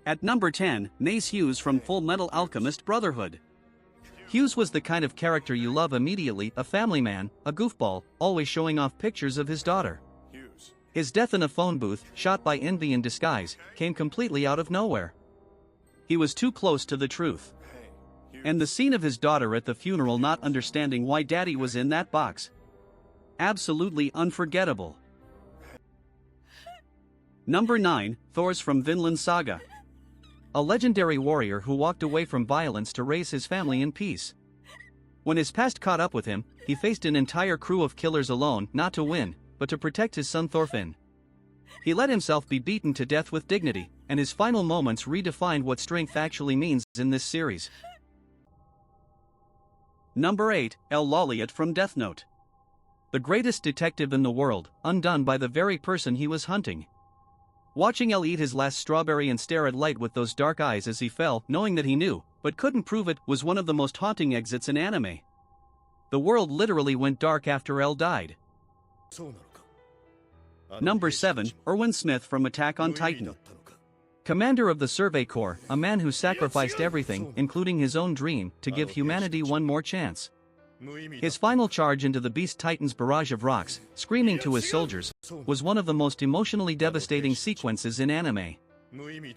At number 10, Maes Hughes from Fullmetal Alchemist Brotherhood. Hughes was the kind of character you love immediately, a family man, a goofball, always showing off pictures of his daughter. His death in a phone booth, shot by envy in disguise, came completely out of nowhere. He was too close to the truth. And the scene of his daughter at the funeral not understanding why daddy was in that box. Absolutely unforgettable. Number 9, Thors from Vinland Saga. A legendary warrior who walked away from violence to raise his family in peace. When his past caught up with him, he faced an entire crew of killers alone, not to win, but to protect his son Thorfinn. He let himself be beaten to death with dignity, and his final moments redefined what strength actually means in this series. Number 8, Lawliet from Death Note. The greatest detective in the world, undone by the very person he was hunting. Watching L eat his last strawberry and stare at light with those dark eyes as he fell, knowing that he knew, but couldn't prove it, was one of the most haunting exits in anime. The world literally went dark after L died. Number 7, Erwin Smith from Attack on Titan. Commander of the Survey Corps, a man who sacrificed everything, including his own dream, to give humanity one more chance. His final charge into the Beast Titan's barrage of rocks, screaming to his soldiers, was one of the most emotionally devastating sequences in anime.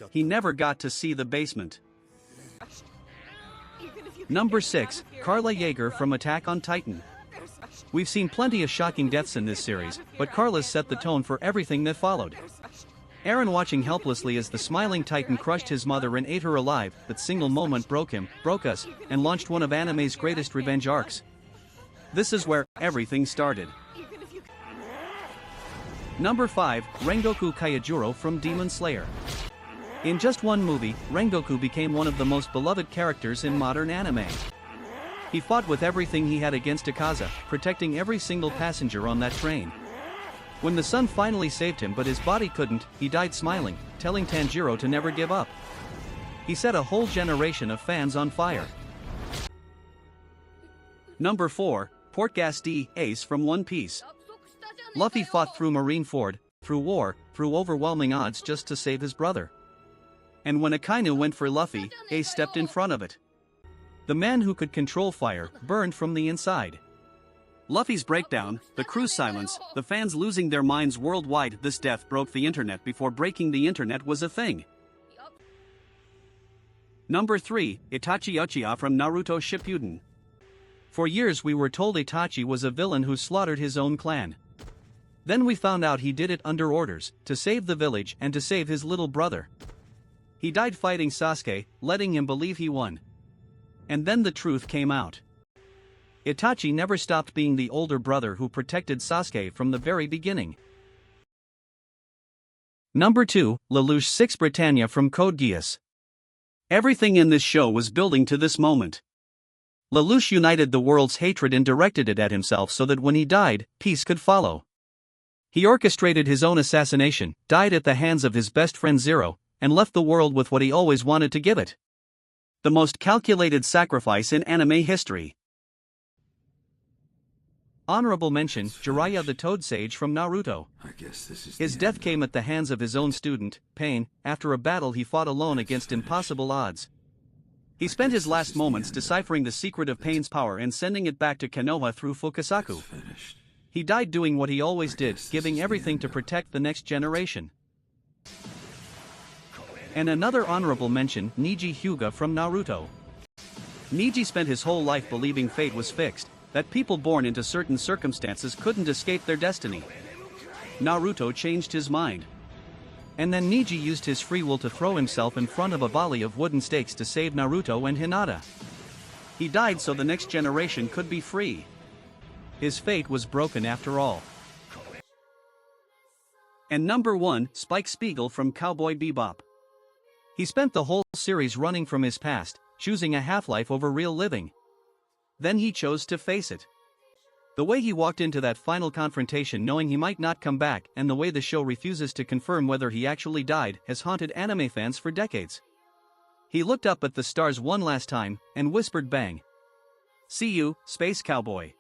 He never got to see the basement. Number 6, Carla Yeager from Attack on Titan. We've seen plenty of shocking deaths in this series, but Carla's set the tone for everything that followed. Eren watching helplessly as the smiling Titan crushed his mother and ate her alive, that single moment broke him, broke us, and launched one of anime's greatest revenge arcs. This is where everything started. Number 5, Rengoku Kyojuro from Demon Slayer. In just one movie, Rengoku became one of the most beloved characters in modern anime. He fought with everything he had against Akaza, protecting every single passenger on that train. When the sun finally saved him but his body couldn't, he died smiling, telling Tanjiro to never give up. He set a whole generation of fans on fire. Number 4, Portgas D, Ace from One Piece. Luffy fought through Marineford, through war, through overwhelming odds just to save his brother. And when Akainu went for Luffy, Ace stepped in front of it. The man who could control fire, burned from the inside. Luffy's breakdown, the crew's silence, the fans losing their minds worldwide. This death broke the internet before breaking the internet was a thing. Number 3, Itachi Uchiha from Naruto Shippuden. For years we were told Itachi was a villain who slaughtered his own clan. Then we found out he did it under orders, to save the village and to save his little brother. He died fighting Sasuke, letting him believe he won. And then the truth came out. Itachi never stopped being the older brother who protected Sasuke from the very beginning. Number 2, Lelouch 6 Britannia from Code Geass. Everything in this show was building to this moment. Lelouch united the world's hatred and directed it at himself so that when he died, peace could follow. He orchestrated his own assassination, died at the hands of his best friend Zero, and left the world with what he always wanted to give it. The most calculated sacrifice in anime history. Honorable mention, Jiraiya the Toad Sage from Naruto. His death came at the hands of his own student, Pain, after a battle he fought alone against impossible odds. He spent his last moments deciphering the secret of Pain's power and sending it back to Konoha through Fukasaku. He died doing what he always did, giving everything to protect the next generation. And another honorable mention, Neji Hyuga from Naruto. Neji spent his whole life believing fate was fixed, that people born into certain circumstances couldn't escape their destiny. Naruto changed his mind. And then Neji used his free will to throw himself in front of a volley of wooden stakes to save Naruto and Hinata. He died so the next generation could be free. His fate was broken after all. And number 1, Spike Spiegel from Cowboy Bebop. He spent the whole series running from his past, choosing a half-life over real living. Then he chose to face it. The way he walked into that final confrontation knowing he might not come back, and the way the show refuses to confirm whether he actually died, has haunted anime fans for decades. He looked up at the stars one last time, and whispered bang. See you, Space Cowboy.